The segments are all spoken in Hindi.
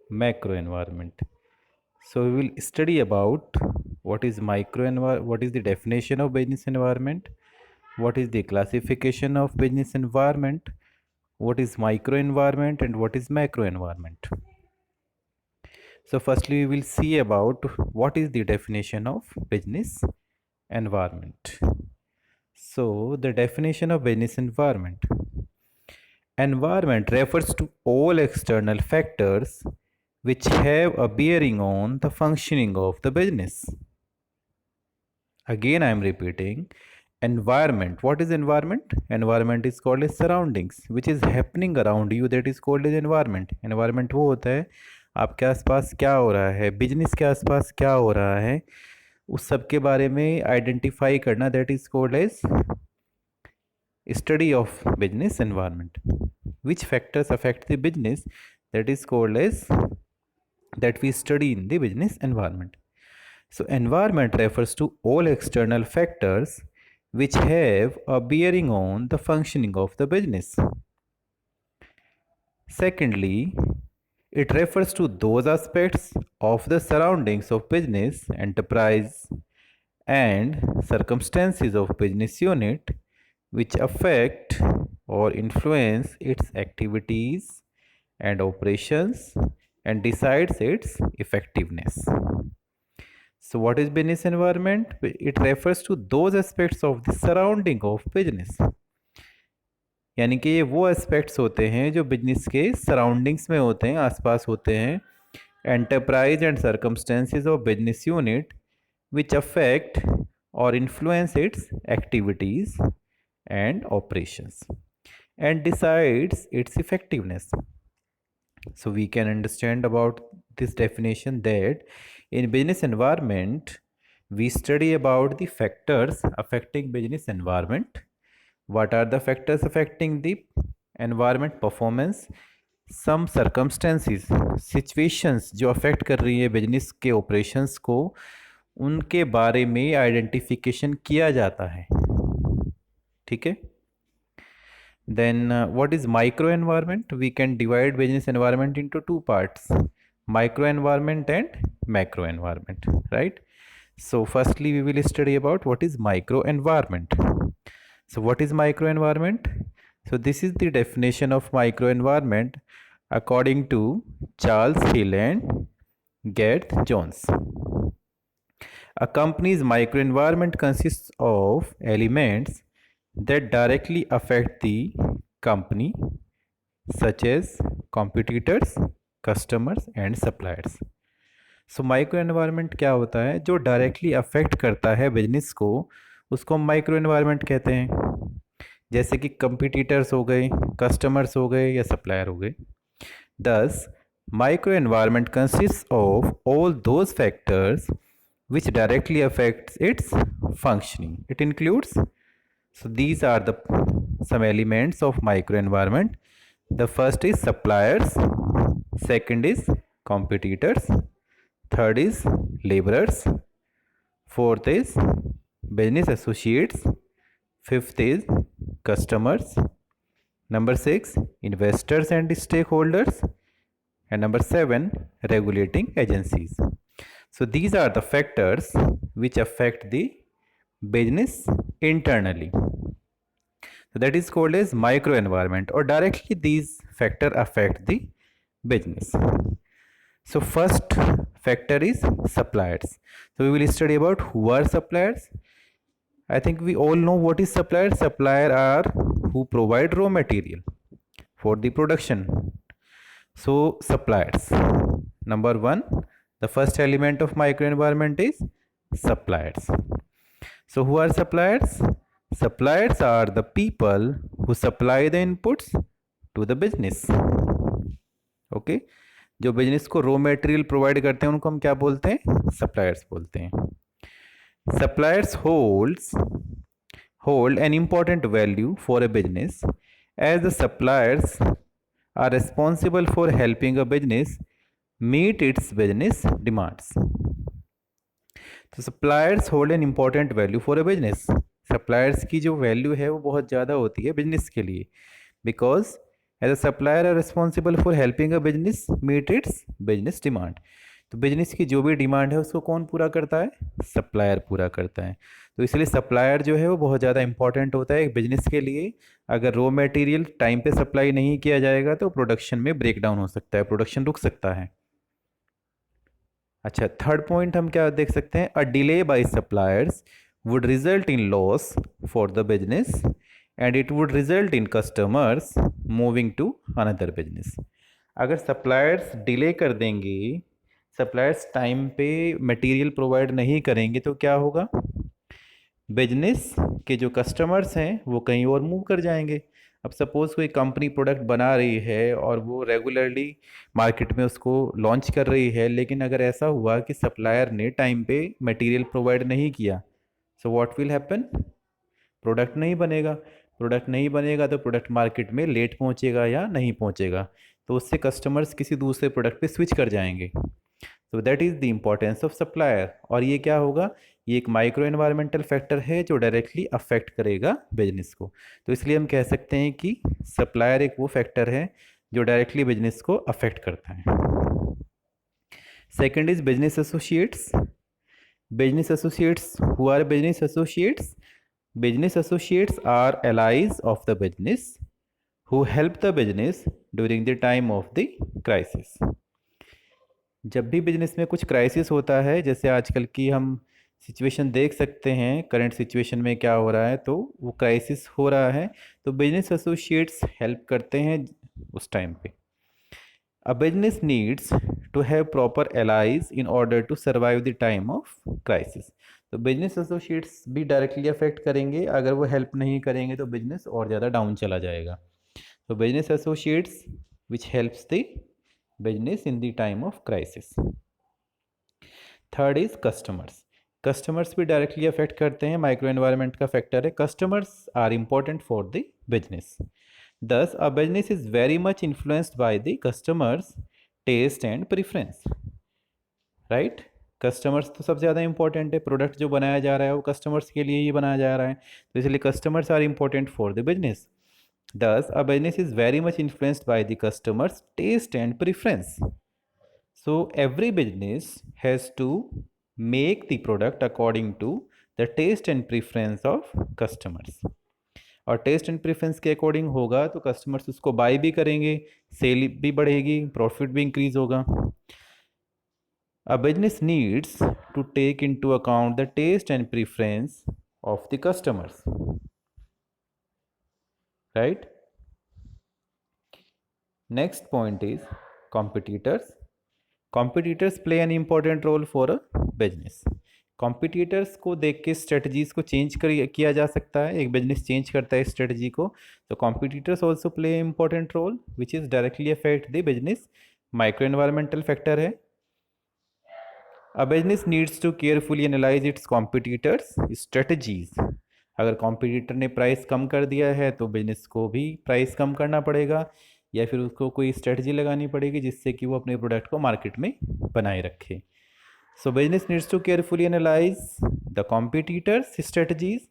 macro environment. So we will study about what is what is the definition of business environment, what is the classification of business environment, what is micro environment and what is macro environment. So firstly we will see about what is the definition of business environment. So the definition of business environment. Environment refers to all external factors which have a bearing on the functioning of the business. Again, I am repeating environment. What is environment? Environment is called as surroundings, which is happening around you, that is called as environment. Environment वो होता है आपके आसपास क्या हो रहा है, बिजनेस के आसपास क्या हो रहा है, उस सब के बारे में आइडेंटिफाई करना, that is called as study of business environment. Which factors affect the business, that is called as that we study in the business environment. So environment refers to all external factors which have a bearing on the functioning of the business. Secondly, it refers to those aspects of the surroundings of business, enterprise, and circumstances of business unit which affect or influence its activities and operations and decides its effectiveness. So what is business environment? It refers to those aspects of the surrounding of business. यानी कि ये वो एस्पेक्ट्स होते हैं जो बिजनेस के सराउंडिंग्स में होते हैं, आसपास होते हैं, enterprise and circumstances of business unit which affect or influence its activities and operations and decides its effectiveness. So we can understand about this definition that in business environment we study about the factors affecting business environment. What are the factors affecting the environment performance? Some circumstances, situations जो affect कर रही है बिजनेस के operations को, उनके बारे में आइडेंटिफिकेशन किया जाता है. ठीक है. Then what is micro environment? We can divide business environment into two parts, micro environment and macro environment, right? So firstly we will study about what is micro environment. So what is micro environment? So this is the definition of micro environment according to Charles Hill and Garth Jones. A company's microenvironment consists of elements that directly affect the company, such as competitors, customers and suppliers. So micro environment क्या होता है? जो डायरेक्टली अफेक्ट करता है बिजनेस को, उसको हम माइक्रो एनवायरनमेंट कहते हैं. जैसे कि कंपटीटर्स हो गए, कस्टमर्स हो गए या सप्लायर हो गए. Thus, microenvironment consists of all those factors which directly affects its functioning. It includes, so these are the some elements of microenvironment. The first is suppliers, second is competitors, third is laborers, fourth is business associates, fifth is customers, number 6 investors and stakeholders, and number 7 regulating agencies. So these are the factors which affect the business internally. So that is called as micro environment, or directly these factors affect the business. So first factor is suppliers. So we will study about who are suppliers. I think we all know what is supplier. Supplier are who provide raw material for the production. So suppliers. Number 1, the first element of microenvironment is suppliers. So who are suppliers? Suppliers are the people who supply the inputs to the business. Okay? जो बिजनेस को रॉ मटेरियल प्रोवाइड करते हैं उनको हम क्या बोलते हैं? सप्लायर्स बोलते हैं. Suppliers hold an important value for a business, as the suppliers are responsible for helping a business meet its business demands. तो suppliers hold an important value for a business. Suppliers की जो वैल्यू है वो बहुत ज़्यादा होती है बिजनेस के लिए, because as a supplier are responsible for helping a business meet its business demand. तो बिजनेस की जो भी डिमांड है उसको कौन पूरा करता है? सप्लायर पूरा करता है। तो इसलिए सप्लायर जो है वो बहुत ज़्यादा इंपॉर्टेंट होता है एक बिजनेस के लिए। अगर रॉ मटेरियल टाइम पे सप्लाई नहीं किया जाएगा तो प्रोडक्शन में ब्रेक डाउन हो सकता है, प्रोडक्शन रुक सकता है। अच्छा, थर्ड पॉइंट हम क्या देख सकते हैं? A delay by suppliers would result in loss for the business and it would result in customers moving to another business. अगर सप्लायर्स डिले कर देंगे, सप्लायर्स टाइम पे मटेरियल प्रोवाइड नहीं करेंगे तो क्या होगा? बिजनेस के जो कस्टमर्स हैं वो कहीं और मूव कर जाएंगे। अब सपोज़ कोई कंपनी प्रोडक्ट बना रही है और वो रेगुलरली मार्केट में उसको लॉन्च कर रही है, लेकिन अगर ऐसा हुआ कि सप्लायर ने टाइम पे मटेरियल प्रोवाइड नहीं किया, so what will happen? Product नहीं बनेगा। प्रोडक्ट नहीं बनेगा तो प्रोडक्ट मार्केट में लेट पहुंचेगा या नहीं पहुंचेगा, तो उससे कस्टमर्स किसी दूसरे प्रोडक्ट पे स्विच कर जाएंगे। तो that is the importance of supplier. और ये क्या होगा? ये एक माइक्रो एनवायरमेंटल फैक्टर है जो डायरेक्टली अफेक्ट करेगा बिजनेस को। तो इसलिए हम कह सकते हैं कि सप्लायर एक वो फैक्टर है जो डायरेक्टली बिजनेस को अफेक्ट करता है। Second is business associates. Business associates, who are business associates? Business associates are allies of the business who help the business during the time of the crisis। जब भी बिजनेस में कुछ क्राइसिस होता है, जैसे आजकल की हम सिचुएशन देख सकते हैं, करंट सिचुएशन में क्या हो रहा है, तो वो क्राइसिस हो रहा है तो बिजनेस एसोसिएट्स हेल्प करते हैं उस टाइम पे। A business needs to have proper allies in order to survive the time of crisis. तो बिजनेस एसोसिएट्स भी डायरेक्टली अफेक्ट करेंगे, अगर वो हेल्प नहीं करेंगे तो बिजनेस और ज़्यादा डाउन चला जाएगा। तो business associates which helps the business in the time of crisis. Third is customers. Customers भी डायरेक्टली अफेक्ट करते हैं, माइक्रो एनवायरनमेंट का फैक्टर है। Customers are important for the business. Thus, a business is very much influenced by the customers' taste and preference, right? Customers तो सबसे ज़्यादा इंपॉर्टेंट है, प्रोडक्ट जो बनाया जा रहा है वो कस्टमर्स के लिए ही बनाया जा रहा है, तो इसलिए customers are important for the business. Thus, a business is very much influenced by the customers' taste and preference. So, every business has to make the product according to the taste and preference of customers. और टेस्ट एंड प्रेफरेंस के अकॉर्डिंग होगा तो कस्टमर्स उसको बाय भी करेंगे, सेल भी बढ़ेगी, प्रॉफिट भी इंक्रीज होगा। A business needs to take into account the taste and preference of the customers, right? Next point is competitors. Competitors play an important role for a business. Competitors को देख के स्ट्रेटजीज को चेंज किया जा सकता है, एक बिजनेस चेंज करता है स्ट्रेटजी को, तो competitors also play important role which is directly affect the business. Micro environmental factor है। A business needs to carefully analyse its competitors strategies. अगर कॉम्पिटिटर ने प्राइस कम कर दिया है तो बिजनेस को भी प्राइस कम करना पड़ेगा, या फिर उसको कोई स्ट्रेटजी लगानी पड़ेगी जिससे कि वो अपने प्रोडक्ट को मार्केट में बनाए रखे। So business needs to carefully analyze the competitors' strategies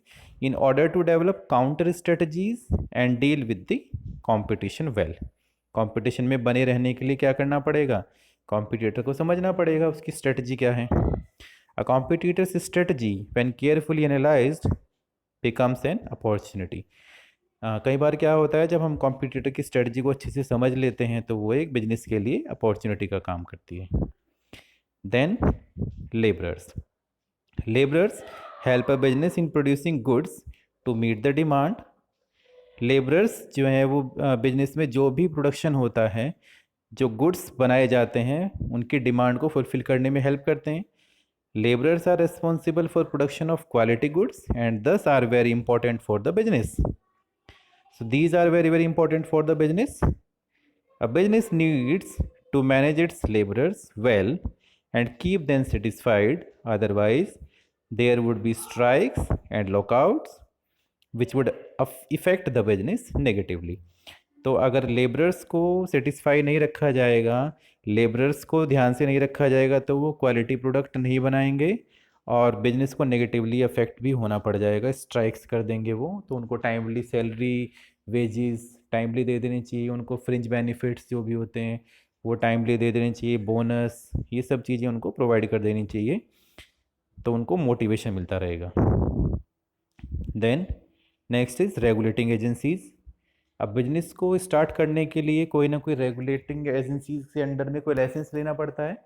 in order to develop counter strategies and deal with the competition well. Competition में बने रहने के लिए क्या करना पड़ेगा? कॉम्पिटिटर को समझना पड़ेगा उसकी स्ट्रेटजी क्या है। A competitors strategy when carefully analysed becomes an opportunity. कई बार क्या होता है, जब हम कॉम्पिटिटर की स्ट्रेटजी को अच्छे से समझ लेते हैं तो वो एक बिजनेस के लिए अपॉर्चुनिटी का काम करती है। Then laborers. Laborers help a business in producing goods to meet the demand. Labourers जो हैं वो बिजनेस में जो भी प्रोडक्शन होता है, जो गुड्स बनाए जाते हैं उनकी डिमांड को फुलफिल करने में हेल्प करते हैं। Labourers are responsible for production of quality goods and this are very important for the business. So these are very very important for the business. A business needs to manage its labourers well and keep them satisfied, otherwise there would be strikes and lockouts which would affect the business negatively। तो अगर लेबरर्स को सेटिस्फाई नहीं रखा जाएगा, लेबरर्स को ध्यान से नहीं रखा जाएगा तो वो क्वालिटी प्रोडक्ट नहीं बनाएंगे और बिजनेस को नेगेटिवली अफेक्ट भी होना पड़ जाएगा, स्ट्राइक्स कर देंगे वो, तो उनको टाइमली सैलरी, वेजेस, टाइमली दे देनी चाहिए, उनको फ्रिंज बेनिफिट्स जो भी होते हैं वो टाइमली दे देनी चाहिए, बोनस, ये सब चीज़ें उनको प्रोवाइड कर देनी चाहिए, तो उनको मोटिवेशन मिलता रहेगा। Then next is regulating agencies. अब बिजनेस को स्टार्ट करने के लिए कोई ना कोई रेगुलेटिंग एजेंसीज के अंडर में कोई लाइसेंस लेना पड़ता है।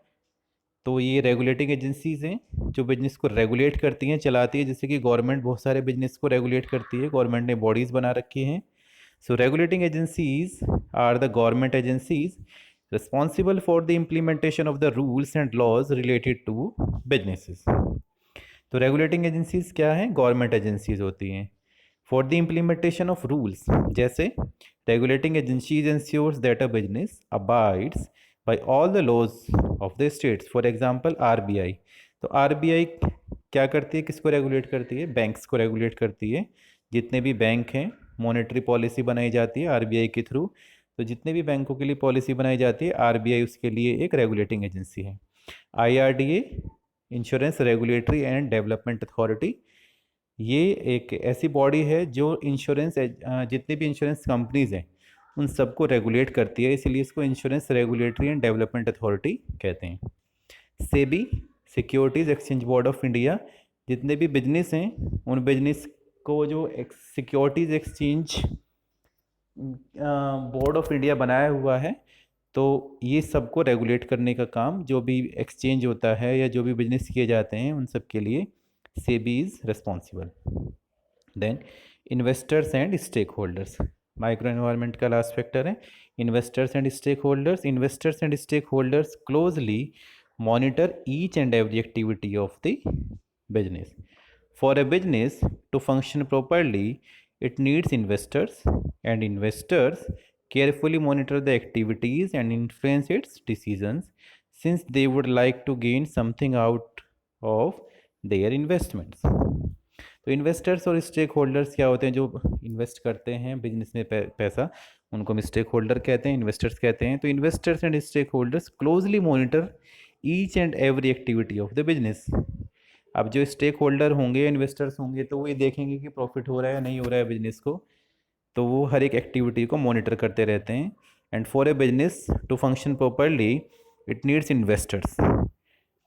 तो ये रेगुलेटिंग एजेंसीज हैं जो बिजनेस को रेगुलेट करती हैं, चलाती है, जैसे कि गवर्नमेंट बहुत सारे बिजनेस को रेगुलेट करती है, गवर्नमेंट ने बॉडीज़ बना रखी हैं। So regulating agencies are the government agencies responsible for the implementation of the rules and laws related to businesses। तो रेगुलेटिंग एजेंसीज क्या हैं? गवर्नमेंट एजेंसीज होती हैं। For the implementation of rules, जैसे regulating agencies ensures that a business abides by all the laws of the states. For example RBI. तो आरबीआई क्या करती है? किसको रेगुलेट करती है? बैंक्स को रेगुलेट करती है। जितने भी बैंक हैं, मॉनेटरी पॉलिसी बनाई जाती है आरबीआई के थ्रू। तो जितने भी बैंकों के लिए पॉलिसी बनाई जाती है, आरबीआई उसके लिए एक रेगुलेटिंग एजेंसी है। IRDA, insurance regulatory and development authority, ये एक ऐसी बॉडी है जो इंश्योरेंस जितने भी इंश्योरेंस कंपनीज हैं उन सबको रेगुलेट करती है, इसलिए इसको insurance regulatory and development authority कहते हैं। SEBI, securities exchange board of India, जितने भी बिजनेस हैं उन बिजनेस को जो securities exchange board of India बनाया हुआ है, तो ये सबको रेगुलेट करने का काम, जो भी एक्सचेंज होता है या जो भी बिजनेस किए जाते हैं उन सब के लिए SEBI is responsible. Then investors and stake holders, micro environment का लास्ट फैक्टर है investors and stake holders. Investors and stake holders closely monitor each and every activity of the business. For a business to function properly, it needs investors, and investors carefully monitor the activities and influence its decisions, since they would like to gain something out of their investments। तो इन्वेस्टर्स और स्टेक होल्डर्स क्या होते हैं? जो इन्वेस्ट करते हैं बिजनेस में पैसा, उनको हम स्टेक होल्डर कहते हैं, इन्वेस्टर्स कहते हैं। तो investors and stake holders closely monitor each and every activity of the business. अब जो स्टेक होल्डर होंगे, इन्वेस्टर्स होंगे, तो वो ये देखेंगे कि प्रॉफिट हो रहा है या नहीं हो रहा है बिजनेस को, तो वो हर एक एक्टिविटी को मॉनिटर करते रहते हैं। And for a business to function properly it needs investors.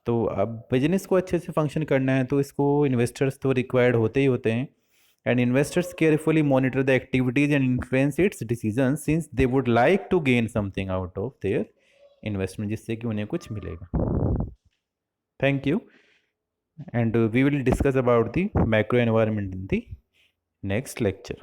तो अब बिजनेस को अच्छे से फंक्शन करना है तो इसको इन्वेस्टर्स तो रिक्वायर्ड होते ही होते हैं। And investors carefully monitor the activities and influence its decision, since they would like to gain something out of their investment, जिससे कि उन्हें कुछ मिलेगा। Thank you, and we will discuss about the macro environment in the next lecture.